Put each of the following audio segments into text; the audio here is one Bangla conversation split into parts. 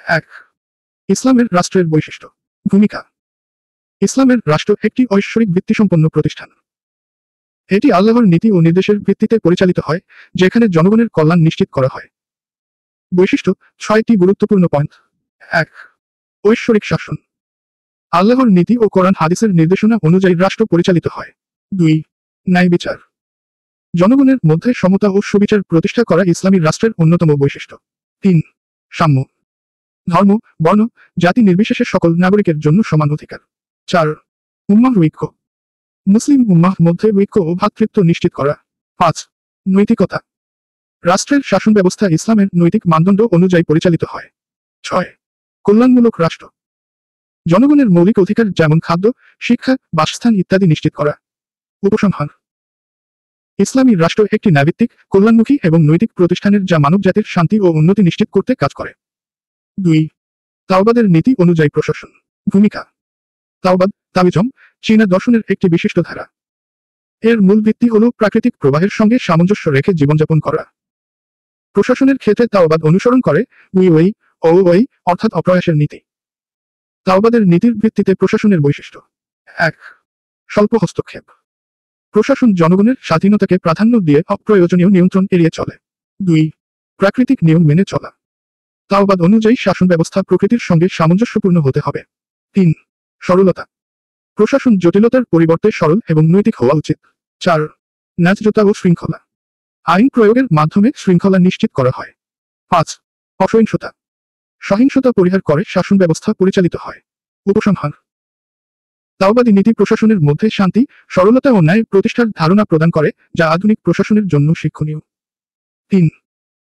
এক, ইসলামের রাষ্ট্রের বৈশিষ্ট্য। ভূমিকা। ইসলামের রাষ্ট্র একটি ঐশ্বরিক ভিত্তিসম্পন্ন প্রতিষ্ঠান। এটি আল্লাহর নীতি ও নির্দেশের ভিত্তিতে পরিচালিত হয়, যেখানে জনগণের কল্যাণ নিশ্চিত করা হয়। বৈশিষ্ট্য: 6টি গুরুত্বপূর্ণ পয়েন্ট। 1. ঐশ্বরিক শাসন। আল্লাহর নীতি ও কোরআন হাদিসের নির্দেশনা অনুযায়ী রাষ্ট্র পরিচালিত হয়। 2. ন্যায় বিচার। জনগণের মধ্যে সমতা ও সুবিচার প্রতিষ্ঠা করা ইসলামী রাষ্ট্রের অন্যতম বৈশিষ্ট্য। 3. সাম্য। ধর্ম, বর্ণ, জাতি নির্বিশেষে সকল নাগরিকের জন্য সমান অধিকার। 4. উম্মাহ ঐক্য। মুসলিম উম্মাহ মধ্যে ঐক্য ও ভ্রাতৃত্ব নিশ্চিত করা। 5. নৈতিকতা। রাষ্ট্রের শাসন ব্যবস্থা ইসলামের নৈতিক মানদণ্ড অনুযায়ী পরিচালিত হয়। 6. কল্যাণমূলক রাষ্ট্র। জনগণের মৌলিক অধিকার যেমন খাদ্য, শিক্ষা, বাসস্থান ইত্যাদি নিশ্চিত করা। উপসংহার: ইসলামী রাষ্ট্র একটি ন্যায়ভিত্তিক, কল্যাণমুখী এবং নৈতিক প্রতিষ্ঠানের যা মানবজাতির শান্তি ও উন্নতি নিশ্চিত করতে কাজ করে। 2. তাওবাদের নীতি অনুযায়ী প্রশাসন। ভূমিকা। তাওবাদ, তাওয়িজম, চীনা দর্শনের একটি বিশিষ্ট ধারা। এর মূল ভিত্তি হল প্রাকৃতিক প্রবাহের সঙ্গে সামঞ্জস্য রেখে জীবনযাপন করা। প্রশাসনের ক্ষেত্রে তাওবাদ অনুসরণ করে উই ওই অর্থাৎ অপ্রয়াসের নীতি। তাওবাদের নীতির ভিত্তিতে প্রশাসনের বৈশিষ্ট্য। 1. স্বল্প হস্তক্ষেপ। প্রশাসন জনগণের স্বাধীনতাকে প্রাধান্য দিয়ে অপ্রয়োজনীয় নিয়ন্ত্রণ এড়িয়ে চলে। 2. প্রাকৃতিক নিয়ম মেনে চলা। তাওবাদ অনুযায়ী শাসন ব্যবস্থা প্রকৃতির সঙ্গে সামঞ্জস্যপূর্ণ হতে হবে। 3. সরলতা। প্রশাসন জটিলতার পরিবর্তে সরল এবং নৈতিক হওয়া উচিত। 4. ন্যায্যতা ও শৃঙ্খলা। আইন প্রয়োগের মাধ্যমে শৃঙ্খলা নিশ্চিত করা হয়। 5. অসহিংসতা। সহিংসতা পরিহার করে শাসন ব্যবস্থা পরিচালিত হয়। উপসংহার: তাওবাদী নীতি প্রশাসনের মধ্যে শান্তি, সরলতা ও ন্যায় প্রতিষ্ঠার ধারণা প্রদান করে, যা আধুনিক প্রশাসনের জন্য শিক্ষণীয়। 3.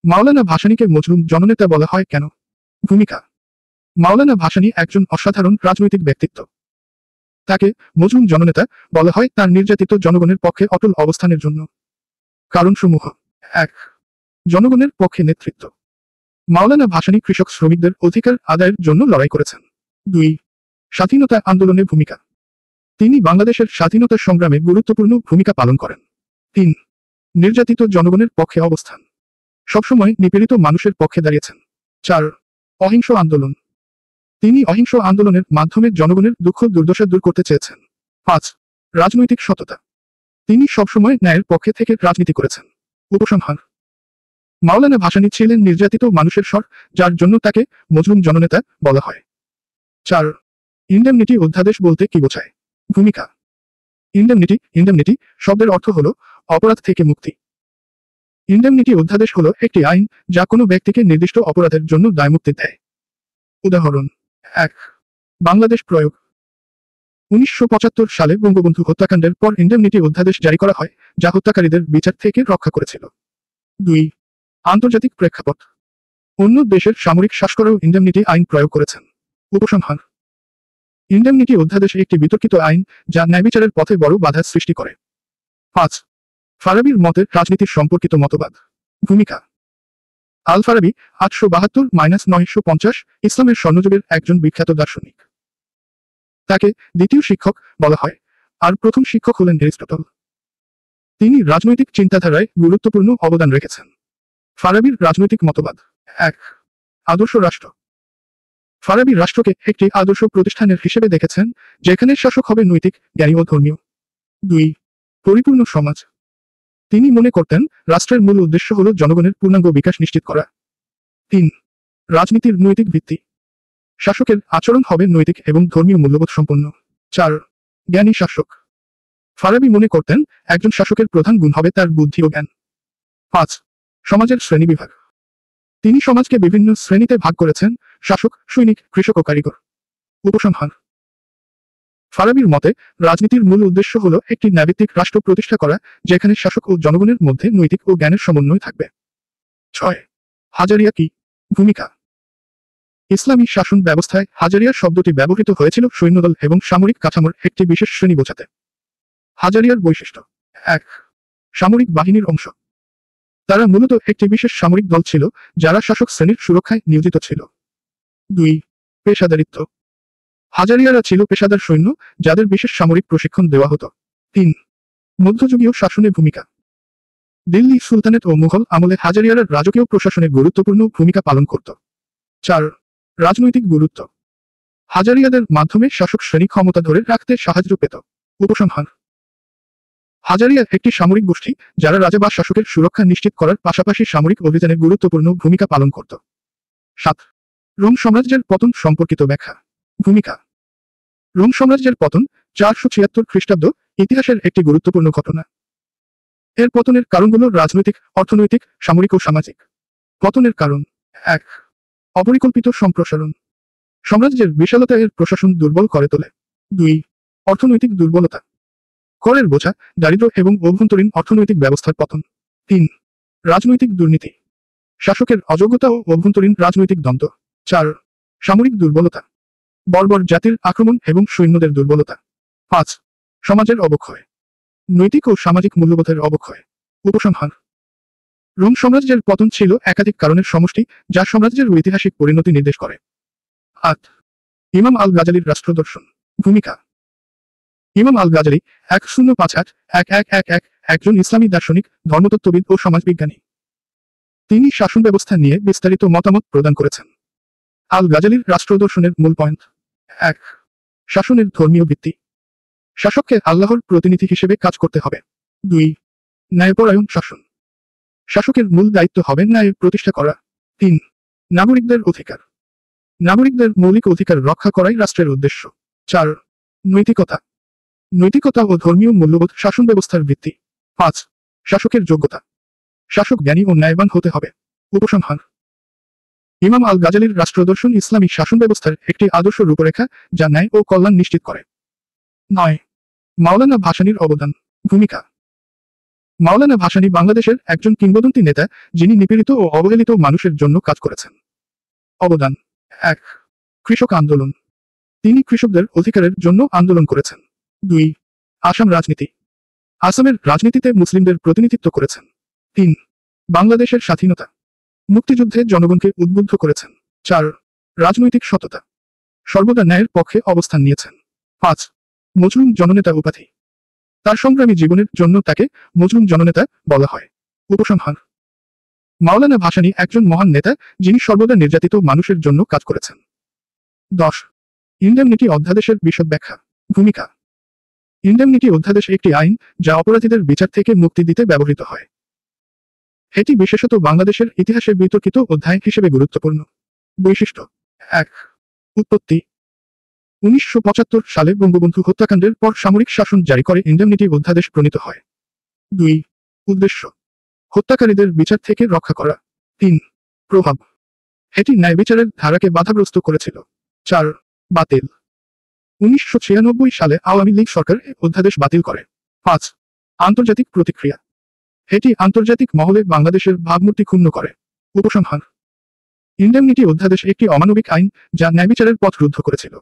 মাওলানা ভাসানীকে মজলুম জননেতা বলা হয় কেন? ভূমিকা। মাওলানা ভাসানী একজন অসাধারণ রাজনৈতিক ব্যক্তিত্ব। তাকে মজলুম জননেতা বলা হয় তার নির্যাতিত জনগণের পক্ষে অটল অবস্থানের জন্য। কারণসমূহ: 1. জনগণের পক্ষে নেতৃত্ব। মাওলানা ভাসানী কৃষক শ্রমিকদের অধিকার আদায়ের জন্য লড়াই করেছেন। 2. স্বাধীনতা আন্দোলনে ভূমিকা। তিনি বাংলাদেশের স্বাধীনতা সংগ্রামে গুরুত্বপূর্ণ ভূমিকা পালন করেন। 3. নির্যাতিত জনগণের পক্ষে অবস্থান। সবসময় নিপীড়িত মানুষের পক্ষে দাঁড়িয়েছেন। 4. অহিংস আন্দোলন। তিনি অহিংস আন্দোলনের মাধ্যমে জনগণের দুঃখ দুর্দশা দূর করতে চেয়েছেন। 5. রাজনৈতিক সততা। তিনি সবসময় ন্যায়ের পক্ষে থেকে রাজনীতি করেছেন। উপসংহার: মাওলানা ভাসানী ছিলেন নির্যাতিত মানুষের স্বর, যার জন্য তাকে মজলুম জননেতা বলা হয়। 4. ইন্ডেমনিটি অধ্যাদেশ বলতে কি বোঝায়? ভূমিকা। ইন্ডেমনিটি শব্দের অর্থ হল অপরাধ থেকে মুক্তি। ইন্ডেমনিটি অধ্যাদেশ হল একটি আইন যা কোনো ব্যক্তিকে নির্দিষ্ট অপরাধের জন্য দায়মুক্তি দেয়। উদাহরণ: 1. বাংলাদেশ প্রয়োগ। 1975 সালে বঙ্গবন্ধু হত্যাকাণ্ডের পর ইন্ডেমনিটি অধ্যাদেশ জারি করা হয়, যা হত্যাকারীদের বিচার থেকে রক্ষা করেছিল। 2. আন্তর্জাতিক প্রেক্ষাপট। অন্য দেশের সামরিক শাসকরাও ইন্ডেমনিটি আইন প্রয়োগ করেছেন। উপসংহার: ইন্ডেমনিটি অধ্যাদেশ একটি বিতর্কিত আইন যা ন্যায়বিচারের পথে বড় বাধা সৃষ্টি করে। 5. ফারাবির মতে রাজনীতির সম্পর্কিত মতবাদ। ভূমিকা। আল ফারাবি 872-950 ইসলামের স্বর্ণযুগের একজন বিখ্যাত দার্শনিক। তাকে দ্বিতীয় শিক্ষক বলা হয়, আর প্রথম শিক্ষক হলেন এরিস্টটল। তিনি রাজনৈতিক চিন্তাধারায় গুরুত্বপূর্ণ অবদান রেখেছেন। ফারাবির রাজনৈতিক মতবাদ। 1. আদর্শ রাষ্ট্র। ফারাবি রাষ্ট্রকে একটি আদর্শ প্রতিষ্ঠানের হিসেবে দেখেছেন, যেখানে শাসক হবে নৈতিক, জ্ঞানী ও ধর্মীয়। 2. পরিপূর্ণ সমাজ। তিনি মনে করতেন রাষ্ট্রের মূল উদ্দেশ্য হল জনগণের পূর্ণাঙ্গ বিকাশ নিশ্চিত করা। 3. রাজনীতির নৈতিক ভিত্তি। শাসকের আচরণ হবে নৈতিক এবং ধর্মীয় মূল্যবোধ সম্পন্ন। 4. জ্ঞানী শাসক। ফারাবি মনে করতেন একজন শাসকের প্রধান গুণ হবে তার বুদ্ধি ও জ্ঞান। 5. সমাজের শ্রেণীবিভাগ। তিনি সমাজকে বিভিন্ন শ্রেণীতে ভাগ করেছেন: শাসক, সৈনিক, কৃষক ও কারিগর। উপসংহার: ফারাবির মতে রাজনীতির মূল উদ্দেশ্য হল একটি ন্যায়ভিত্তিক রাষ্ট্র প্রতিষ্ঠা করা, যেখানে শাসক ও জনগণের মধ্যে নৈতিক ও জ্ঞানের সমন্বয় থাকবে। 6. হাজারিয়া কি? ভূমিকা। ইসলামী শাসন ব্যবস্থায় হাজারিয়া শব্দটি ব্যবহৃত হয়েছিল সৈন্যদল এবং সামরিক কাঠামোর একটি বিশেষ শ্রেণী বোঝাতে। হাজারিয়ার বৈশিষ্ট্য। 1. সামরিক বাহিনীর অংশ। তারা মূলত একটি বিশেষ সামরিক দল ছিল, যারা শাসক শ্রেণীর সুরক্ষায় নিয়োজিত ছিল। 2. পেশাদারিত্ব। হাজারিয়ারা ছিল পেশাদার সৈন্য, যাদের বিশেষ সামরিক প্রশিক্ষণ দেওয়া হতো। 3. মধ্যযুগীয় শাসনে ভূমিকা। দিল্লি সুলতানেট ও মুঘল আমলে হাজারিয়ারা রাজকীয় প্রশাসনে গুরুত্বপূর্ণ ভূমিকা পালন করত। 4. রাজনৈতিক গুরুত্ব। হাজারিয়াদের মাধ্যমে শাসক শ্রেণী ক্ষমতা ধরে রাখতে সাহায্য পেত। উপসংহার। হাজারিয়া একটি সামরিক গোষ্ঠী যারা রাজা বা শাসকের সুরক্ষা নিশ্চিত করার পাশাপাশি সামরিক অভিযানে গুরুত্বপূর্ণ ভূমিকা পালন করত। 7. রোম সাম্রাজ্যের পতন সম্পর্কিত ব্যাখ্যা। ভূমিকা। রোম সাম্রাজ্যের পতন 476 খ্রিস্টাব্দ ইতিহাসের একটি গুরুত্বপূর্ণ ঘটনা। এর পতনের কারণগুলো রাজনৈতিক, অর্থনৈতিক, সামরিক ও সামাজিক। পতনের কারণ। 1. অপরিকল্পিত সম্প্রসারণ। সাম্রাজ্যের বিশালতা এর প্রশাসন দুর্বল করে তোলে। 2. অর্থনৈতিক দুর্বলতা। করের বোঝা, দারিদ্র্য এবং অভ্যন্তরীণ অর্থনৈতিক ব্যবস্থার পতন। 3. রাজনৈতিক দুর্নীতি। শাসকের অযোগ্যতা ও অভ্যন্তরীণ রাজনৈতিক দ্বন্দ্ব। 4. সামরিক দুর্বলতা। বর্বর জাতির আক্রমণ এবং সৈন্যদের দুর্বলতা। 5. সমাজের অবক্ষয়। নৈতিক ও সামাজিক মূল্যবোধের অবক্ষয়। উপসংহার। রোম সাম্রাজ্যের পতন ছিল একাধিক কারণের সমষ্টি যা সাম্রাজ্যের ঐতিহাসিক পরিণতি নির্দেশ করে। 8. ইমাম আল গাজালির রাষ্ট্রদর্শন। ভূমিকা। ইমাম আল গাজালি 1058-1111 একজন ইসলামী দার্শনিক, ধর্মতত্ত্ববিদ ও সমাজবিজ্ঞানী। তিনি শাসন ব্যবস্থা নিয়ে বিস্তারিত মতামত প্রদান করেছেন। আল গাজালির রাষ্ট্রদর্শনের মূল পয়েন্ট। 1. শাসনের ধর্মীয় ভিত্তি। শাসককে আল্লাহর প্রতিনিধি হিসেবে কাজ করতে হবে। 2. ন্যায়পরায়ণ শাসন। শাসকের মূল দায়িত্ব হবে ন্যায় প্রতিষ্ঠা করা। 3. নাগরিকদের অধিকার। নাগরিকদের মৌলিক অধিকার রক্ষা করাই রাষ্ট্রের উদ্দেশ্য। 4. নৈতিকতা। নৈতিকতা ও ধর্মীয় মূল্যবোধ শাসন ব্যবস্থার ভিত্তি। 5. শাসকের যোগ্যতা। শাসক জ্ঞানী ও ন্যায়বান হতে হবে। উপসংহার। ইমাম আল গাজালির রাষ্ট্রদর্শন ইসলামী শাসন ব্যবস্থার একটি আদর্শ রূপরেখা যা ন্যায় ও কল্যাণ নিশ্চিত করে। 9. মাওলানা ভাসানীর অবদান। ভূমিকা। মাওলানা ভাসানী বাংলাদেশের একজন কিংবদন্তি নেতা যিনি নিপীড়িত ও অবহেলিত মানুষের জন্য কাজ করেছেন। অবদান। 1. কৃষক আন্দোলন। তিনি কৃষকদের অধিকারের জন্য আন্দোলন করেছেন। 2. আসাম রাজনীতি। আসামের রাজনীতিতে মুসলিমদের প্রতিনিধিত্ব করেছেন। 3. বাংলাদেশের স্বাধীনতা। মুক্তিযুদ্ধে জনগণকে উদ্বুদ্ধ করেছেন। 4. রাজনৈতিক সততা। সর্বদা ন্যায়ের পক্ষে অবস্থান নিয়েছেন। 5. মজলুম জননেতা উপাধি। তার সংগ্রামী জীবনের জন্য তাকে মজলুম জননেতা বলা হয়। উপসংহার। মাওলানা ভাসানী একজন মহান নেতা যিনি সর্বদা নির্যাতিত মানুষের জন্য কাজ করেছেন। 10. ইন্ডেমনিটি অধ্যাদেশের বিশদ ব্যাখ্যা। ভূমিকা। ইন্ডেমনিটি অধ্যাদেশ একটি আইন যা অপরাধীদের বিচার থেকে মুক্তি দিতে ব্যবহৃত হয়। এটি বিশেষত বাংলাদেশের ইতিহাসে বিতর্কিত অধ্যায় হিসেবে গুরুত্বপূর্ণ। বৈশিষ্ট্য। 1. উৎপত্তি। 1975 সালে বঙ্গবন্ধু হত্যাকাণ্ডের পর সামরিক শাসন জারি করে ইন্ডেমনিটি অধ্যাদেশ প্রণীত হয়। 2. উদ্দেশ্য। হত্যাকারীদের বিচার থেকে রক্ষা করা। 3. প্রভাব। এটি ন্যায় বিচারের ধারাকে বাধাগ্রস্ত করেছিল। 4. বাতিল। 1996 সালে আওয়ামী লীগ সরকার এই অধ্যাদেশ বাতিল করে। 5. আন্তর্জাতিক প্রতিক্রিয়া। এটি আন্তর্জাতিক মহলে বাংলাদেশের ভাবমূর্তি ক্ষুণ্ণ করে। উপসংহার। ইন্ডেমনিটি অধ্যাদেশ একটি অমানবিক আইন যা ন্যায়বিচারের পথ রুদ্ধ করেছিল।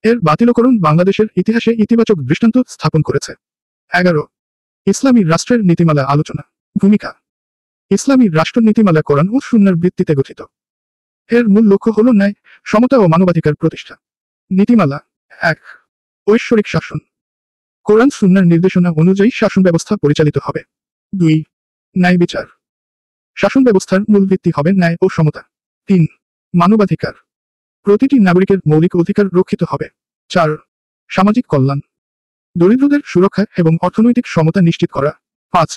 এর বাতিলকরণ বাংলাদেশের ইতিহাসে ইতিবাচক দৃষ্টান্ত স্থাপন করেছে। 11. ইসলামী রাষ্ট্রের নীতিমালা আলোচনা। ভূমিকা। ইসলামী রাষ্ট্র নীতিমালা কোরআন ও সুন্নাহর ভিত্তিতে গঠিত। এর মূল লক্ষ্য হল ন্যায়, সমতা ও মানবাধিকার প্রতিষ্ঠা। নীতিমালা। 1. ঐশ্বরিক শাসন। কোরআন সুন্নাহর নির্দেশনা অনুযায়ী শাসন ব্যবস্থা পরিচালিত হবে। 2. ন্যায় বিচার। শাসন ব্যবস্থার মূল ভিত্তি হবে ন্যায় ও সমতা। 3. মানবাধিকার। প্রতিটি নাগরিকের মৌলিক অধিকার রক্ষিত হবে। 4. সামাজিক কল্যাণ। দরিদ্রদের সুরক্ষা এবং অর্থনৈতিক সমতা নিশ্চিত করা। 5.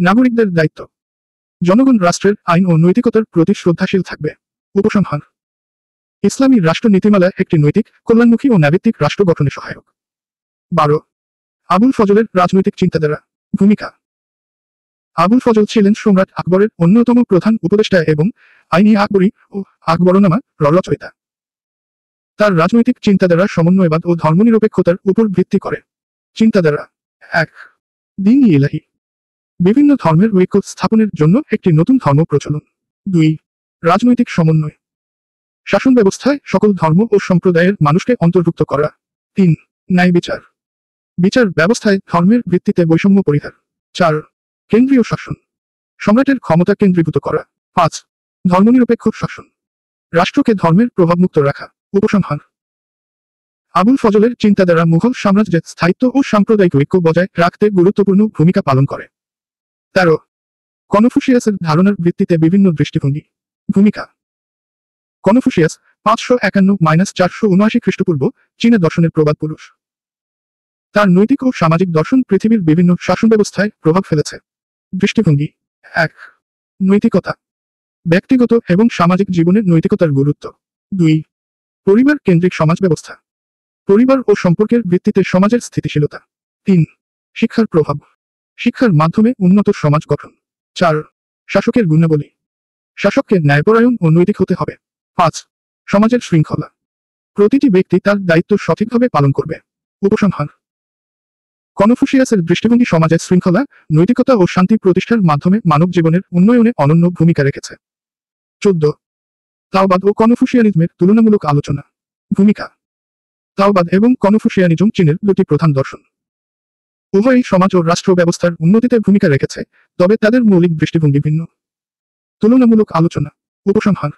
নাগরিকদের দায়িত্ব। জনগণ রাষ্ট্রের আইন ও নৈতিকতার প্রতি শ্রদ্ধাশীল থাকবে। উপসংহার। ইসলামী রাষ্ট্র নীতিমালা একটি নৈতিক, কল্যাণমুখী ও ন্যায়ভিত্তিক রাষ্ট্র গঠনে সহায়ক। 12. আবুল ফজলের রাজনৈতিক চিন্তাধারা। ভূমিকা। আবুল ফজল ছিলেন সম্রাট আকবরের অন্যতম প্রধান উপদেষ্টা এবং আইনি আকবরী ও আকবরনামা রচয়িতা। তার রাজনৈতিক চিন্তাধারা সমন্বয়বাদ ও ধর্মনিরপেক্ষতার উপর ভিত্তি করে। চিন্তাধারা। 1. দ্বীন-ই ইলাহি। বিভিন্ন ধর্মের ঐক্য স্থাপনের জন্য একটি নতুন ধর্ম প্রচলন। 2. রাজনৈতিক সমন্বয়। শাসন ব্যবস্থায় সকল ধর্ম ও সম্প্রদায়ের মানুষকে অন্তর্ভুক্ত করা। 3. ন্যায় বিচার। বিচার ব্যবস্থায় ধর্মের ভিত্তিতে বৈষম্য পরিহার। 4. কেন্দ্রীয় শাসন। সম্রাটের ক্ষমতা কেন্দ্রীভূত করা। 5. ধর্মনিরপেক্ষ শাসন। রাষ্ট্রকে ধর্মের প্রভাবমুক্ত রাখা। উপসংহার। আবুল ফজলের চিন্তাধারা মুঘল সাম্রাজ্যের স্থায়িত্ব ও সাম্প্রদায়িক ঐক্য বজায় রাখতে গুরুত্বপূর্ণ ভূমিকা পালন করে। 13. কনফুসিয়াসের ধারণার ভিত্তিতে বিভিন্ন দৃষ্টিভঙ্গি। ভূমিকা। কনফুসিয়াস 551-479 খ্রিস্টপূর্ব চীনে দর্শনের প্রবাদ পুরুষ। তার নৈতিক ও সামাজিক দর্শন পৃথিবীর বিভিন্ন শাসন ব্যবস্থায় প্রভাব ফেলেছে। দৃষ্টিভঙ্গি 1. নৈতিকতা, ব্যক্তিগত এবং সামাজিক জীবনে নৈতিকতার গুরুত্ব। 2. পরিবার কেন্দ্রিক সমাজ ব্যবস্থা, পরিবার ও সম্পর্কের ভিত্তিতে সমাজের স্থিতিশীলতা। 3. শিক্ষার প্রভাব, শিক্ষার মাধ্যমে উন্নত সমাজ গঠন। 4. শাসকের গুণাবলী, শাসককে ন্যায়পরায়ণ ও নৈতিক হতে হবে। 5. সমাজের শৃঙ্খলা, প্রতিটি ব্যক্তি তার দায়িত্ব সঠিকভাবে পালন করবে। উপসংহার: কনফুসিয়াসের দৃষ্টিভঙ্গি সমাজের শৃঙ্খলা, নৈতিকতা ও শান্তি প্রতিষ্ঠার মাধ্যমে মানব জীবনের উন্নয়নে অনন্য ভূমিকা রেখেছে। 14. তাওবাদ ও কনফুসিয়ানিজমের তুলনামূলক আলোচনা। ভূমিকা: তাওবাদ এবং কনফুসিয়ানিজম চীনের দুটি প্রধান দর্শন। উভয়ই সমাজ ও রাষ্ট্র ব্যবস্থার উন্নতিতে ভূমিকা রেখেছে, তবে তাদের মৌলিক দৃষ্টিভঙ্গি ভিন্ন। তুলনামূলক আলোচনা। উপসংহার: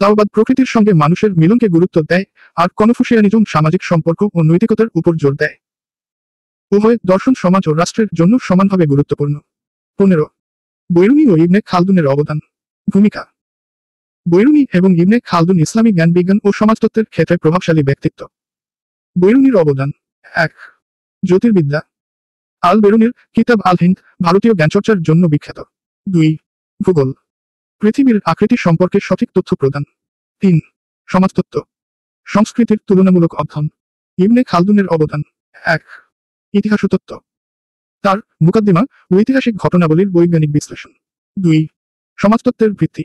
তাওবাদ প্রকৃতির সঙ্গে মানুষের মিলনকে গুরুত্ব দেয়, আর কনফুসিয়ানিজম সামাজিক সম্পর্ক ও নৈতিকতার উপর জোর দেয়। উভয় দর্শন সমাজ ও রাষ্ট্রের জন্য সমানভাবে গুরুত্বপূর্ণ। 15. বৈরুনি ও ইবনে খালদুনের অবদান। ভূমিকা: বৈরুনি এবং ইবনে খালদুন ইসলামী জ্ঞান বিজ্ঞান ও সমাজতত্ত্বের ক্ষেত্রে প্রভাবশালী ব্যক্তিত্ব। বৈরুনির অবদান: 1. জ্যোতির্বিদ্যা, আল বেরুনির কিতাব আল হিন্দ ভারতীয় জ্ঞানচর্চার জন্য বিখ্যাত। 2. ভূগোল, পৃথিবীর আকৃতি সম্পর্কে সঠিক তথ্য প্রদান। 3. সমাজতত্ত্ব, সংস্কৃতির তুলনামূলক অধ্যয়ন। ইবনে খালদুনের অবদান: 1. ইতিহাসতত্ত্ব, তার মুকাদ্দিমা ঐতিহাসিক ঘটনাবলীর বৈজ্ঞানিক বিশ্লেষণ। 2. সমাজতত্ত্বের ভিত্তি,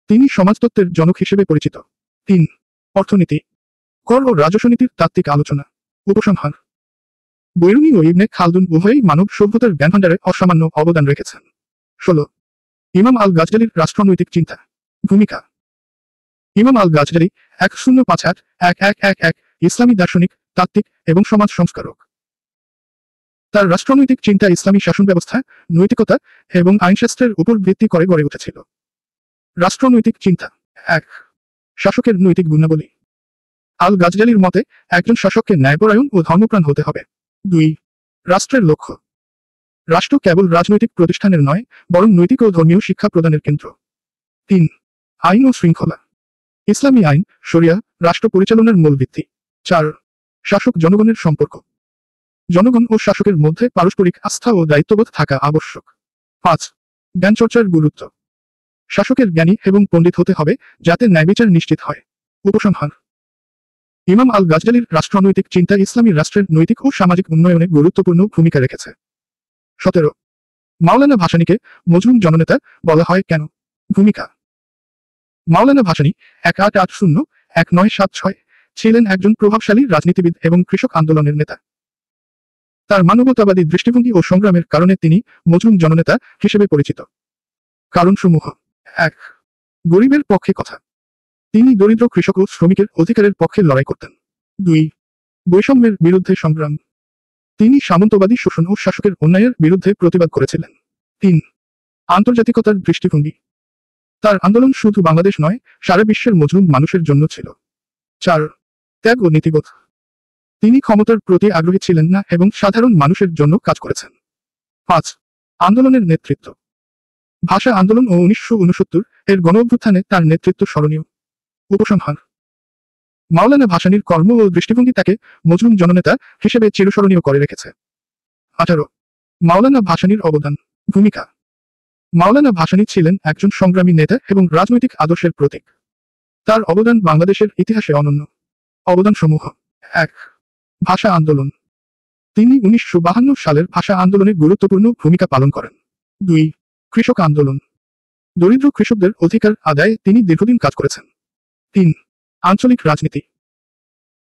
তিনি সমাজতত্ত্বের জনক হিসেবে পরিচিত। 3. অর্থনীতি, কর ও রাজস্বনীতির তাত্ত্বিক আলোচনা। উপসংহার: বৈরুনি ও ইবনে খালদুন উভয়ই মানব সভ্যতার জ্ঞানভাণ্ডারে অসামান্য অবদান রেখেছেন। 16. ইমাম আল গাজজালির রাষ্ট্রনৈতিক চিন্তা। ভূমিকা: ইমাম আল গাজজালি 1058-1111 ইসলামী দার্শনিক, তাত্ত্বিক এবং সমাজ সংস্কারক। তার রাষ্ট্রনৈতিক চিন্তা ইসলামী শাসন ব্যবস্থা, নৈতিকতা এবং আইনশাস্ত্রের উপর ভিত্তি করে গড়ে উঠেছিল। রাষ্ট্রনৈতিক চিন্তা। 1. শাসকের নৈতিক গুণাবলী। আল গাজজালির মতে একজন শাসককে ন্যায়পরায়ণ ও ধর্মপ্রাণ হতে হবে। 2. রাষ্ট্রের লক্ষ্য, রাষ্ট্র কেবল রাজনৈতিক প্রতিষ্ঠানের নয়, বরং নৈতিক ও ধর্মীয় শিক্ষা প্রদানের কেন্দ্র। 3. আইন ও শৃঙ্খলা, ইসলামী আইন, শরিয়া, রাষ্ট্র পরিচালনার মূল ভিত্তি। 4. শাসক জনগণের সম্পর্ক, জনগণ ও শাসকের মধ্যে পারস্পরিক আস্থা ও দায়িত্ববোধ থাকা আবশ্যক। 5. জ্ঞানচর্চার গুরুত্ব, শাসকের জ্ঞানী এবং পণ্ডিত হতে হবে, যাতে ন্যায়বিচার নিশ্চিত হয়। উপসংহার: ইমাম আল গাজজালির রাষ্ট্রনৈতিক চিন্তা ইসলামী রাষ্ট্রের নৈতিক ও সামাজিক উন্নয়নে গুরুত্বপূর্ণ ভূমিকা রেখেছে। 17. মাওলানা ভাসানীকে মজলুম জননেতা বলা হয় কেন? ভূমিকা: মাওলানা ভাসানী 1880-1976 ছিলেন একজন প্রভাবশালী রাজনীতিবিদ এবং কৃষক আন্দোলনের নেতা। তার মানবতাবাদী দৃষ্টিভঙ্গি ও সংগ্রামের কারণে তিনি মজলুম জননেতা হিসেবে পরিচিত। কারণসমূহ: 1. গরিবের পক্ষে কথা, তিনি দরিদ্র কৃষক ও শ্রমিকের অধিকারের পক্ষে লড়াই করতেন। 2. বৈষম্যের বিরুদ্ধে সংগ্রাম, তিনি সামন্তবাদী শোষণ ও শাসকের অন্যায়ের বিরুদ্ধে প্রতিবাদ করেছিলেন। 3. আন্তর্জাতিকতার দৃষ্টিভঙ্গি, তার আন্দোলন শুধু বাংলাদেশ নয়, সারা বিশ্বের মজলুম মানুষের জন্য ছিল। 4. ত্যাগ ও নীতিবোধ, তিনি ক্ষমতার প্রতি আগ্রহী ছিলেন না এবং সাধারণ মানুষের জন্য কাজ করেছেন। 5. আন্দোলনের নেতৃত্ব, ভাষা আন্দোলন ও 1969 এর গণঅভ্যুত্থানে তার নেতৃত্ব স্মরণীয়। উপসংহার: মাওলানা ভাসানীর কর্ম ও দৃষ্টিভঙ্গি তাকে মজলুম জননেতা হিসেবে চিরস্মরণীয় করে রেখেছে। 18. মাওলানা ভাসানীর অবদান। ভূমিকা: মাওলানা ভাসানী ছিলেন একজন সংগ্রামী নেতা এবং রাজনৈতিক আদর্শের প্রতীক। তার অবদান বাংলাদেশের ইতিহাসে অনন্য। অবদানসমূহ: 1. ভাষা আন্দোলন, তিনি 1952 সালের ভাষা আন্দোলনে গুরুত্বপূর্ণ ভূমিকা পালন করেন। 2. কৃষক আন্দোলন, দরিদ্র কৃষকদের অধিকার আদায়ে তিনি দীর্ঘদিন কাজ করেছেন। 3. আঞ্চলিক রাজনীতি,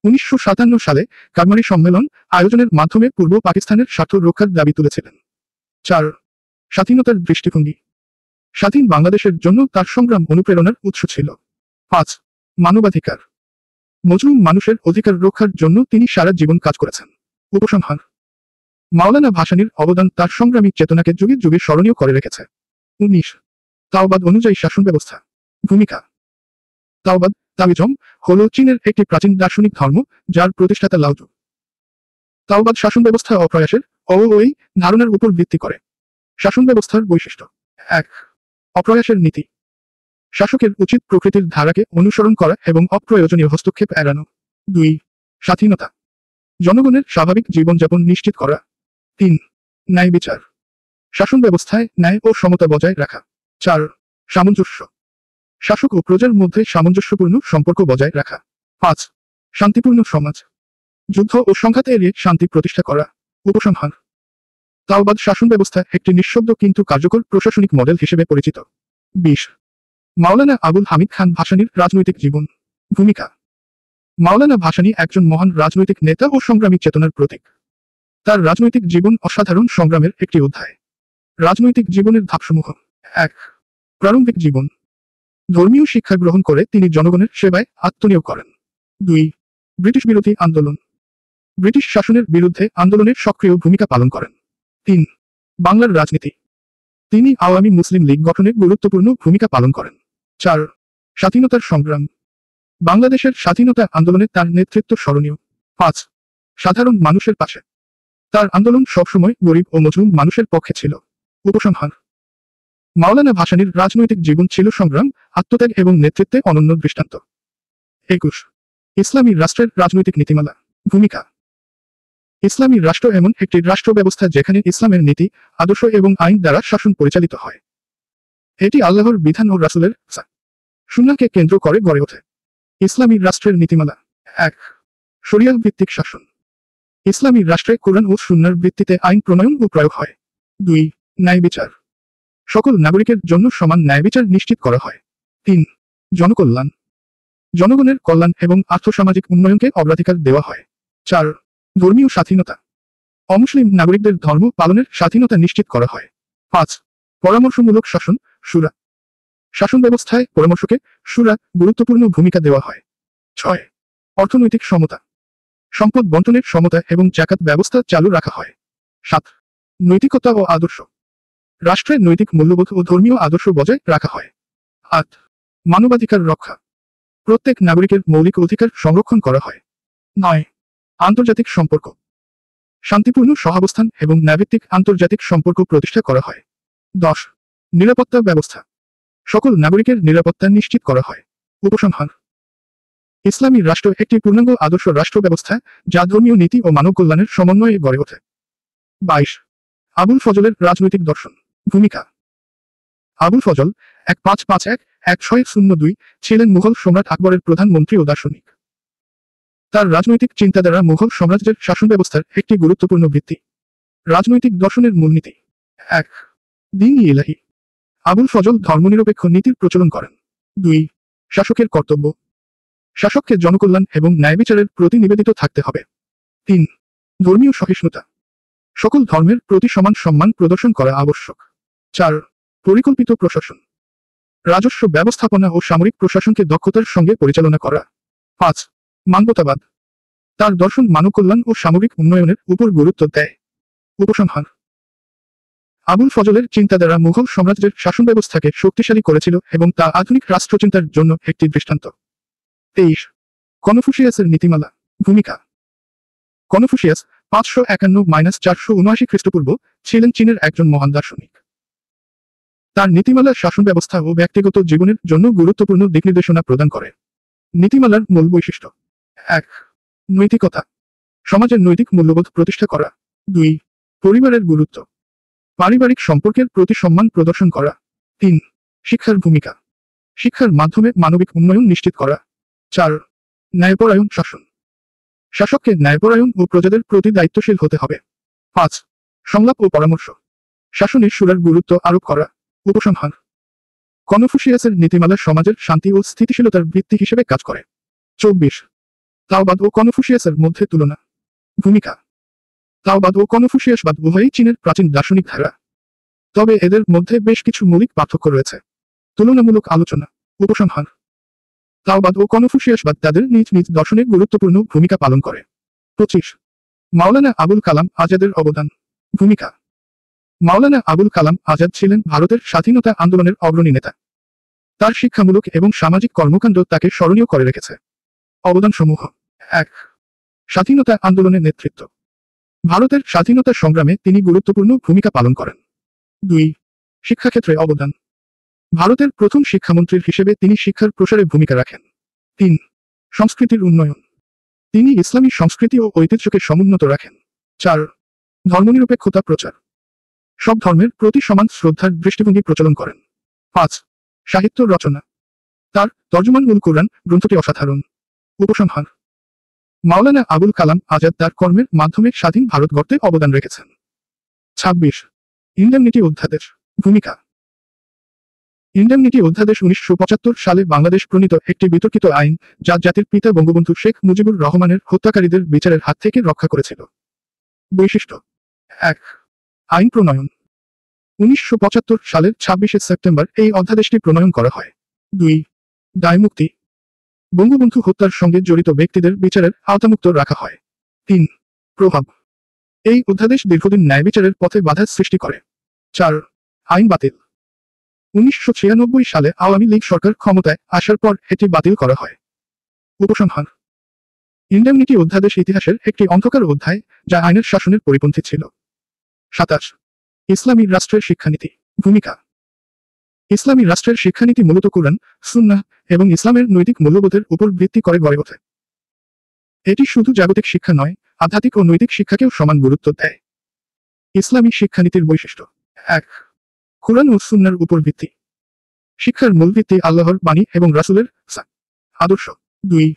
1957 সালে কাগমারি সম্মেলন আয়োজনের মাধ্যমে পূর্ব পাকিস্তানের স্বার্থ রক্ষার দাবি তুলেছিলেন। 4. স্বাধীনতার দৃষ্টিভঙ্গি, স্বাধীন বাংলাদেশের জন্য তার সংগ্রাম অনুপ্রেরণার উৎস ছিল। 5. মানবাধিকার, মজলুম মানুষের অধিকার রক্ষার জন্য তিনি সারা জীবন কাজ করেছেন। উপসংহার: মাওলানা ভাসানীর অবদান তার সংগ্রামী চেতনাকে যুগে যুগে স্মরণীয় করে রেখেছে। 19. তাওবাদ অনুযায়ী শাসন ব্যবস্থা। ভূমিকা: তাওবাদ তাওয়িজম হল চীনের একটি প্রাচীন দার্শনিক ধর্ম, যার প্রতিষ্ঠাতা লাওজু। তাওবাদ শাসন ব্যবস্থা অপ্রয়াসের এই ধারণার উপর ভিত্তি করে। শাসন ব্যবস্থার বৈশিষ্ট্য: 1. অপ্রয়াসের নীতি, শাসকের উচিত প্রকৃতির ধারাকে অনুসরণ করা এবং অপ্রয়োজনীয় হস্তক্ষেপ এড়ানো। 2. স্বাধীনতা, জনগণের স্বাভাবিক জীবনযাপন নিশ্চিত করা। 3. ন্যায় বিচার, শাসন ব্যবস্থায় ন্যায় ও সমতা বজায় রাখা। 4. সামঞ্জস্য, শাসক ও প্রজার মধ্যে সামঞ্জস্যপূর্ণ সম্পর্ক বজায় রাখা। 5. শান্তিপূর্ণ সমাজ, যুদ্ধ ও সংঘাত এড়িয়ে শান্তি প্রতিষ্ঠা করা। উপসংহার: তাওবাদ শাসন ব্যবস্থা একটি নিঃশব্দ কিন্তু কার্যকর প্রশাসনিক মডেল হিসেবে পরিচিত। 20. মাওলানা আবুল হামিদ খান ভাসানীর রাজনৈতিক জীবন। ভূমিকা: মাওলানা ভাসানী একজন মহান রাজনৈতিক নেতা ও সংগ্রামী চেতনার প্রতীক। তার রাজনৈতিক জীবন অসাধারণ সংগ্রামের একটি অধ্যায়। রাজনৈতিক জীবনের ধাপসমূহ: 1. প্রারম্ভিক জীবন, ধর্মীয় শিক্ষা গ্রহণ করে তিনি জনগণের সেবায় আত্মনিয়োগ করেন। 2. ব্রিটিশ বিরোধী আন্দোলন, ব্রিটিশ শাসনের বিরুদ্ধে আন্দোলনের সক্রিয় ভূমিকা পালন করেন। 3. বাংলার রাজনীতি, তিনি আওয়ামী মুসলিম লীগ গঠনে গুরুত্বপূর্ণ ভূমিকা পালন করেন। 4. স্বাধীনতার সংগ্রাম, বাংলাদেশের স্বাধীনতা আন্দোলনে তার নেতৃত্ব স্মরণীয়। 5. সাধারণ মানুষের পাশে, তার আন্দোলন সবসময় গরিব ও মজলুম মানুষের পক্ষে ছিল। উপসংহার: মাওলানা ভাসানীর রাজনৈতিক জীবন ছিল সংগ্রাম, আত্মত্যাগ এবং নেতৃত্বে অনন্য দৃষ্টান্ত। 21. ইসলামী রাষ্ট্রের রাজনৈতিক নীতিমালা। ভূমিকা: ইসলামী রাষ্ট্র এমন একটি রাষ্ট্র ব্যবস্থা যেখানে ইসলামের নীতি, আদর্শ এবং আইন দ্বারা শাসন পরিচালিত হয়। এটি আল্লাহর বিধান ও রাসূলের সুন্নাহকে কেন্দ্র করে গড়ে ওঠে। ইসলামী রাষ্ট্রের নীতিমালা: 1. শরিয়াহ ভিত্তিক শাসন, ইসলামী রাষ্ট্রে কোরআন ও সুন্নাহর ভিত্তিতে আইন প্রণয়ন ও প্রয়োগ হয়। 2. ন্যায় বিচার, সকল নাগরিকের জন্য সমান ন্যায় বিচার নিশ্চিত করা হয়। 3. জনকল্যাণ, জনগণের কল্যাণ এবং আর্থসামাজিক উন্নয়নকে অগ্রাধিকার দেওয়া হয়। 4. ধর্মীয় স্বাধীনতা, অমুসলিম নাগরিকদের ধর্ম পালনের স্বাধীনতা নিশ্চিত করা হয়। 5. পরামর্শমূলক শাসন, শুরা, শাসন ব্যবস্থায় পরামর্শকে শুরা গুরুত্বপূর্ণ ভূমিকা দেওয়া হয়। 6. অর্থনৈতিক সমতা, সম্পদ বন্টনের সমতা এবং জাকাত ব্যবস্থা চালু রাখা হয়। 7. নৈতিকতা ও আদর্শ, রাষ্ট্রের নৈতিক মূল্যবোধ ও ধর্মীয় আদর্শ বজায় রাখা হয়। 8. মানবাধিকার রক্ষা, প্রত্যেক নাগরিকের মৌলিক অধিকার সংরক্ষণ করা হয়। 9. আন্তর্জাতিক সম্পর্ক, শান্তিপূর্ণ সহাবস্থান এবং ন্যায়ভিত্তিক আন্তর্জাতিক সম্পর্ক প্রতিষ্ঠা করা হয়। 10. নিরাপত্তা ব্যবস্থা, সকল নাগরিকের নিরাপত্তা নিশ্চিত করা হয়। উপসংহার: ইসলামী রাষ্ট্র একটি পূর্ণাঙ্গ আদর্শ রাষ্ট্র ব্যবস্থা যা ধর্মীয় নীতি ও মানব কল্যাণের সমন্বয়ে গড়ে ওঠে। 22. আবুল ফজলের রাজনৈতিক দর্শন। ভূমিকা: আবুল ফজল 1551-1602 ছিলেন মুঘল সম্রাট আকবরের প্রধানমন্ত্রী ও দার্শনিক। তার রাজনৈতিক চিন্তাধারা মুঘল সাম্রাজ্যের শাসন ব্যবস্থার একটি গুরুত্বপূর্ণ ভিত্তি। রাজনৈতিক দর্শনের মূলনীতি: 1. দ্বীন-ই ইলাহি, আবুল ফজল ধর্মনিরপেক্ষ নীতির প্রচলন করেন। 2. শাসকের কর্তব্য, শাসককে জনকল্যাণ এবং ন্যায় বিচারের প্রতি নিবেদিত থাকতে হবে। 3. ধর্মীয় সহিষ্ণুতা, সকল ধর্মের প্রতি সমান সম্মান প্রদর্শন করা আবশ্যক। 4. পরিকল্পিত প্রশাসন, রাজস্ব ব্যবস্থাপনা ও সামরিক প্রশাসনকে দক্ষতার সঙ্গে পরিচালনা করা। 5. মানবতাবাদ, তার দর্শন মানব কল্যাণ ও সামরিক উন্নয়নের উপর গুরুত্ব দেয়। উপসংহার: আবুল ফজলের চিন্তাধারা মুঘল সাম্রাজ্যের শাসন ব্যবস্থাকে শক্তিশালী করেছিল এবং তা আধুনিক রাষ্ট্রচিন্তার জন্য একটি দৃষ্টান্ত। 23. কনফুসিয়াসের নীতিমালা। ভূমিকা: কনফুসিয়াস 551-479 খ্রিস্টপূর্ব ছিলেন চীনের একজন মহান দার্শনিক। তার নীতিমালা শাসন ব্যবস্থা ও ব্যক্তিগত জীবনের জন্য গুরুত্বপূর্ণ দিকনির্দেশনা প্রদান করে। নীতিমালার মূল বৈশিষ্ট্য: 1. নৈতিকতা, সমাজের নৈতিক মূল্যবোধ প্রতিষ্ঠা করা। 2. পরিবারের গুরুত্ব, পারিবারিক সম্পর্কের প্রতি সম্মান প্রদর্শন করা। 3. শিক্ষার ভূমিকা, শিক্ষার মাধ্যমে মানবিক উন্নয়ন নিশ্চিত করা। 4. ন্যায়পরায়ণ শাসন, শাসককে ন্যায়পরায়ণ ও প্রজাদের প্রতি দায়িত্বশীল হতে হবে। 5. সংলাপ ও পরামর্শ, শাসনে সুরার গুরুত্ব আরোপ করা। উপসংহার: কনফুসিয়াসের নীতিমালা সমাজের শান্তি ও স্থিতিশীলতার ভিত্তি হিসেবে কাজ করে। 24. তাওবাদ ও কনফুসিয়াসের মধ্যে তুলনা। ভূমিকা: তাওবাদ ও কনফুসিয়াসবাদ উভয়ই চীনের প্রাচীন দার্শনিক ধারা, তবে এদের মধ্যে বেশ কিছু মৌলিক পার্থক্য রয়েছে। তুলনামূলক আলোচনা। উপসংহার: তাওবাদ ও কনফুসিয়াসবাদ তাদের নিজ নিজ দর্শনে গুরুত্বপূর্ণ ভূমিকা পালন করে। 25. মাওলানা আবুল কালাম আজাদের অবদান। ভূমিকা: মাওলানা আবুল কালাম আজাদ ছিলেন ভারতের স্বাধীনতা আন্দোলনের অগ্রণী নেতা। তার শিক্ষামূলক এবং সামাজিক কর্মকাণ্ড তাকে স্মরণীয় করে রেখেছে। অবদানসমূহ: 1. স্বাধীনতা আন্দোলনের নেতৃত্ব, ভারতের স্বাধীনতা সংগ্রামে তিনি গুরুত্বপূর্ণ ভূমিকা পালন করেন। 2. শিক্ষাক্ষেত্রে অবদান, ভারতের প্রথম শিক্ষামন্ত্রীর হিসেবে তিনি শিক্ষার প্রসারে ভূমিকা রাখেন। 3. সংস্কৃতির উন্নয়ন। তিনি ইসলামী সংস্কৃতি ও ঐতিহ্যকে সমুন্নত রাখেন। 4. ধর্মনিরপেক্ষতা প্রচার। সব ধর্মের প্রতি সমান শ্রদ্ধার দৃষ্টিভঙ্গি প্রচলন করেন। 5. সাহিত্য রচনা। তার তর্জমান উল কুরআন গ্রন্থটি অসাধারণ। উপসংহার: মাওলানা আবুল কালাম আজাদ তার কর্মের মাধ্যমে স্বাধীন ভারত গড়তে অবদান রেখেছেন। 26. ইন্ডেমনিটি অধ্যাদেশ। ভূমিকা। ইন্ডেমনিটি অধ্যাদেশ 1975 সালে বাংলাদেশ প্রণীত একটি বিতর্কিত আইন, যা জাতির পিতা বঙ্গবন্ধু শেখ মুজিবুর রহমানের হত্যাকারীদের বিচারের হাত থেকে রক্ষা করেছিল। বৈশিষ্ট্য: 1. আইন প্রণয়ন। 1975 সালের 26শে সেপ্টেম্বর এই অধ্যাদেশটি প্রণয়ন করা হয়। 2. দায়মুক্তি। বঙ্গবন্ধু হত্যার সঙ্গে জড়িত ব্যক্তিদের বিচারের আওতামুক্ত রাখা হয়। 3. প্রভাব। এই অধ্যাদেশ দীর্ঘদিন ন্যায় বিচারের পথে বাধা সৃষ্টি করে। 4. আইন বাতিল। 1996 সালে আওয়ামী লীগ সরকার ক্ষমতায় আসার পর এটি বাতিল করা হয়। উপসংহার: ইন্ডেমনিটি অধ্যাদেশ ইতিহাসের একটি অন্ধকার অধ্যায়, যা আইনের শাসনের পরিপন্থী ছিল। 27. ইসলামী রাষ্ট্রের শিক্ষানীতি। ভূমিকা। ইসলামী রাষ্ট্রের শিক্ষানীতি মূলত কুরআন, সুন্নাহ এবং ইসলামের নৈতিক মূল্যবোধের উপর ভিত্তি করে গড়ে ওঠে। এটি শুধু জাগতিক শিক্ষা নয়, আধ্যাত্মিক ও নৈতিক শিক্ষাকেও সমান গুরুত্ব দেয়। ইসলামী শিক্ষানীতির বৈশিষ্ট্য: 1. কুরআন ও সুন্নাহর উপর ভিত্তি। শিক্ষার মূল ভিত্তি আল্লাহর বাণী এবং রাসূলের আদর্শ। 2.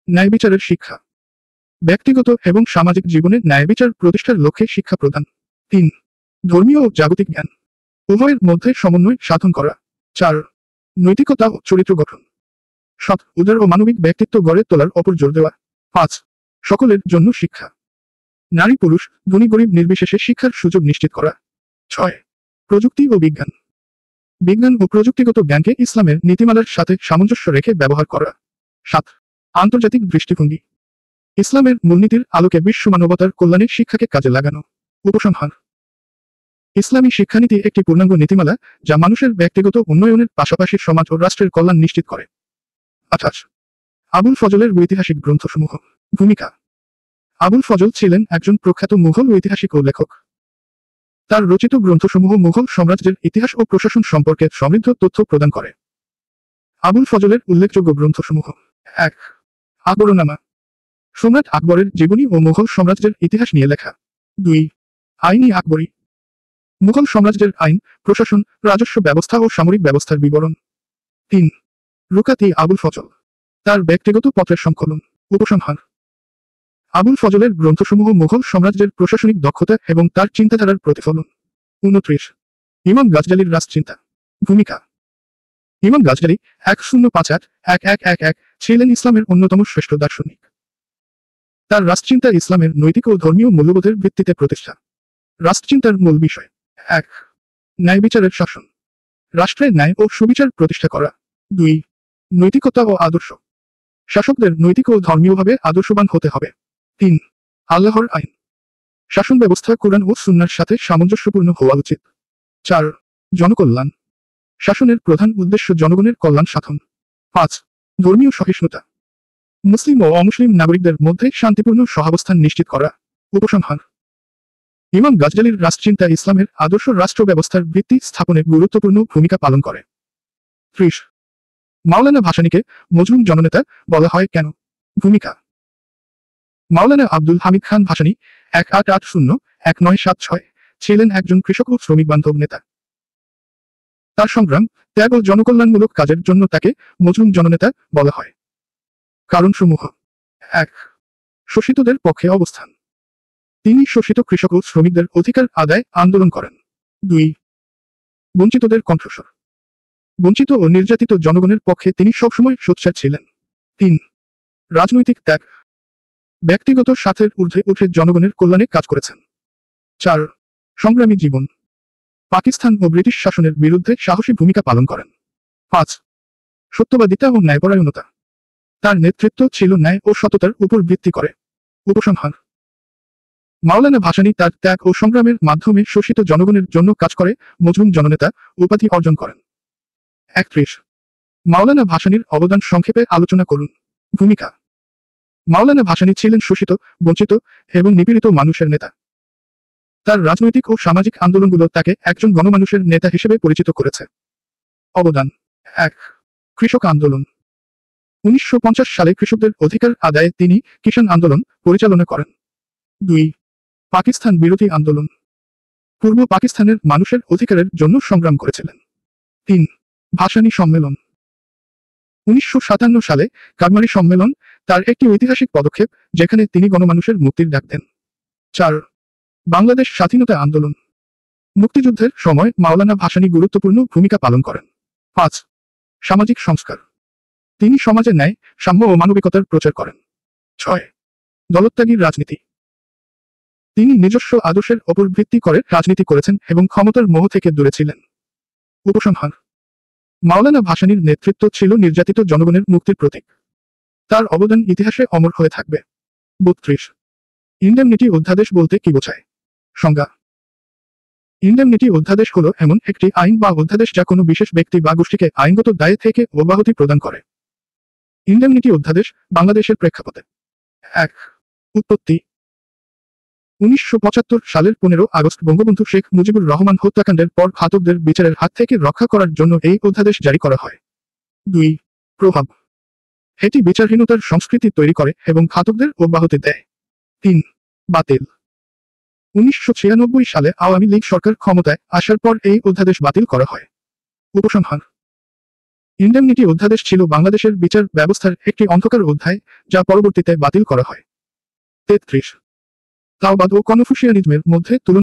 ন্যায় বিচারের শিক্ষা। ব্যক্তিগত এবং সামাজিক জীবনে ন্যায় বিচার প্রতিষ্ঠার লক্ষ্যে শিক্ষা প্রদান। 3. ধর্মীয় ও জাগতিক জ্ঞান। উভয়ের মধ্যে সমন্বয় সাধন করা। 4. নৈতিকতা ও চরিত্র গঠন। সৎ, উদার ও মানবিক ব্যক্তিত্ব গড়ে তোলার ওপর জোর দেওয়া। 5. সকলের জন্য শিক্ষা। নারী পুরুষ, ধনী গরিব নির্বিশেষে শিক্ষার সুযোগ নিশ্চিত করা। 6. প্রযুক্তি ও বিজ্ঞান। বিজ্ঞান ও প্রযুক্তিগত জ্ঞানকে ইসলামের নীতিমালার সাথে সামঞ্জস্য রেখে ব্যবহার করা। 7. আন্তর্জাতিক দৃষ্টিভঙ্গি। ইসলামের মূলনীতির আলোকে বিশ্ব মানবতার কল্যাণে শিক্ষাকে কাজে লাগানো। উপসংহার: ইসলামী শিক্ষানীতি একটি পূর্ণাঙ্গ নীতিমালা, যা মানুষের ব্যক্তিগত উন্নয়নের পাশাপাশি সমাজ ও রাষ্ট্রের কল্যাণ নিশ্চিত করে। 28. আবুল ফজলের ঐতিহাসিক গ্রন্থসমূহ। ভূমিকা। আবুল ফজল ছিলেন একজন প্রখ্যাত মুঘল ঐতিহাসিক ও লেখক। তার রচিত গ্রন্থসমূহ মুঘল সাম্রাজ্যের ইতিহাস ও প্রশাসন সম্পর্কে সমৃদ্ধ তথ্য প্রদান করে। আবুল ফজলের উল্লেখযোগ্য গ্রন্থসমূহ: 1. আকবরনামা। সম্রাট আকবরের জীবনী ও মুঘল সাম্রাজ্যের ইতিহাস নিয়ে লেখা। 2. আইনি আকবরী। মুঘল সাম্রাজ্যের আইন, প্রশাসন, রাজস্ব ব্যবস্থা ও সামরিক ব্যবস্থার বিবরণ। 3. রুকাতি আবুল ফজল। তার ব্যক্তিগত পত্রের সংকলন। উপসংহার: আবুল ফজলের গ্রন্থসমূহ মুঘল সাম্রাজ্যের প্রশাসনিক দক্ষতা এবং তার চিন্তাধারার প্রতিফলন। 29. ইমাম গাজজালির রাজচিন্তা। ভূমিকা। ইমাম গাজজালি 1058-1111 ছিলেন ইসলামের অন্যতম শ্রেষ্ঠ দার্শনিক। তার রাষ্ট্রচিন্তা ইসলামের নৈতিক ও ধর্মীয় মূল্যবোধের ভিত্তিতে প্রতিষ্ঠা। রাষ্ট্রচিন্তার মূল বিষয়: 1. ন্যায় বিচারের শাসন। রাষ্ট্রে ন্যায় ও সুবিচার প্রতিষ্ঠা করা। 2. নৈতিকতা ও আদর্শ। শাসকদের নৈতিক ও ধর্মীয়ভাবে আদর্শবান হতে হবে। 3. আল্লাহর আইন। শাসন ব্যবস্থা কুরআন ও সুন্নাহর সাথে সামঞ্জস্যপূর্ণ হওয়া উচিত। 4. জনকল্যাণ। শাসনের প্রধান উদ্দেশ্য জনগণের কল্যাণ সাধন। 5. ধর্মীয় সহিষ্ণুতা। মুসলিম ও অমুসলিম নাগরিকদের মধ্যে শান্তিপূর্ণ সহাবস্থান নিশ্চিত করা। উপসংহার: ইমাম গাজজালির রাষ্ট্রচিন্তা ইসলামের আদর্শ রাষ্ট্র ব্যবস্থার ভিত্তি স্থাপনে গুরুত্বপূর্ণ ভূমিকা পালন করে। 30. মাওলানা ভাসানীকে মজলুম জননেতা বলা হয় কেন? ভূমিকা। মাওলানা আব্দুল হামিদ খান ভাসানী 1880-1976 ছিলেন একজন কৃষক ও শ্রমিক বান্ধব নেতা। তার সংগ্রাম, ত্যাগ ও জনকল্যাণমূলক কাজের জন্য তাকে মজলুম জননেতা বলা হয়। কারণসমূহ: 1. শোষিতদের পক্ষে অবস্থান। তিনি শোষিত কৃষক ও শ্রমিকদের অধিকার আদায় আন্দোলন করেন। 2. বঞ্চিতদের কণ্ঠস্বর। বঞ্চিত ও নির্যাতিত জনগণের পক্ষে তিনি সবসময় সোচ্চার ছিলেন। 3. রাজনৈতিক ত্যাগ। ব্যক্তিগত স্বার্থের ঊর্ধ্বে উঠে জনগণের কল্যাণে কাজ করেছেন। 4. সংগ্রামী জীবন। পাকিস্তান ও ব্রিটিশ শাসনের বিরুদ্ধে সাহসী ভূমিকা পালন করেন। 5. সত্যবাদিতা ও ন্যায়পরায়ণতা। তার নেতৃত্ব ছিল ন্যায় ও সততার উপর ভিত্তি করে। উপসংহার: মাওলানা ভাসানী তার ত্যাগ ও সংগ্রামের মাধ্যমে শোষিত জনগণের জন্য কাজ করে মজলুম জননেতা উপাধি অর্জন করেন। 31. মাওলানা ভাসানীর অবদান সংক্ষেপে আলোচনা করুন। ভূমিকা। মাওলানা ভাসানী ছিলেন শোষিত, বঞ্চিত এবং নিপীড়িত মানুষের নেতা। তার রাজনৈতিক ও সামাজিক আন্দোলনগুলো তাকে একজন গণমানুষের নেতা হিসেবে পরিচিত করেছে। অবদান 1. কৃষক আন্দোলন 1950 সালে কৃষকদের অধিকার আদায়ে তিনি কিষাণ আন্দোলন পরিচালনা করেন। 2. পাকিস্তান বিরোধী আন্দোলন পূর্ব পাকিস্তানের মানুষের অধিকারের জন্য সংগ্রাম করেছিলেন। 3. ভাসানী সম্মেলন 1957 সালে কাগমারি সম্মেলন তার একটি ঐতিহাসিক পদক্ষেপ যেখানে তিনি গণমানুষের মুক্তির ডাক দেন। 4. বাংলাদেশ স্বাধীনতা আন্দোলন মুক্তিযুদ্ধের সময় মাওলানা ভাসানী গুরুত্বপূর্ণ ভূমিকা পালন করেন। 5. সামাজিক সংস্কার তিনি সমাজে ন্যায়, সাম্য ও মানবিকতার প্রচার করেন। 6. দলত্যাগী রাজনীতি তিনি নিজস্ব আদর্শের ওপর ভিত্তি করে রাজনীতি করেছেন এবং ক্ষমতার মোহ থেকে দূরে ছিলেন। উপসংহার মাওলানা ভাসানীর নেতৃত্ব ছিল নির্যাতিত জনগণের মুক্তির প্রতীক। তার অবদান ইতিহাসে অমর হয়ে থাকবে। 32. ইন্ডেমনিটি অধ্যাদেশ বলতে কি বোঝায়? সংজ্ঞা ইন্ডেমনিটি অধ্যাদেশ হলো এমন একটি আইন বা অধ্যাদেশ যা কোনো বিশেষ ব্যক্তি বা গোষ্ঠীকে আইনগত দায় থেকে অব্যাহতি প্রদান করে। ইন্ডেমনিটি অধ্যাদেশ বাংলাদেশের প্রেক্ষাপটে 1. উৎপত্তি 1975 সালের 15 আগস্ট বঙ্গবন্ধু শেখ মুজিবুর রহমান হত্যাকাণ্ডের পর ঘাতকদের বিচারের হাত থেকে রক্ষা করার জন্য এই অধ্যাদেশ জারি করা হয়। 2. প্রভাব এটি বিচারহীনতার সংস্কৃতি তৈরি করে এবং ঘাতকদের অব্যাহতি দেয়। 3. বাতিল 1996 সালে আওয়ামী লীগ সরকার ক্ষমতায় আসার পর এই অধ্যাদেশ বাতিল করা হয়। উপসংহার ইন্ডেমনিটি অধ্যাদেশ ছিল বাংলাদেশের বিচার ব্যবস্থার একটি অন্ধকার অধ্যায় যা পরবর্তীতে বাতিল করা হয়। 33. তাওবাদ ও কনফুসিয়ানিজমের মধ্যে তুলনা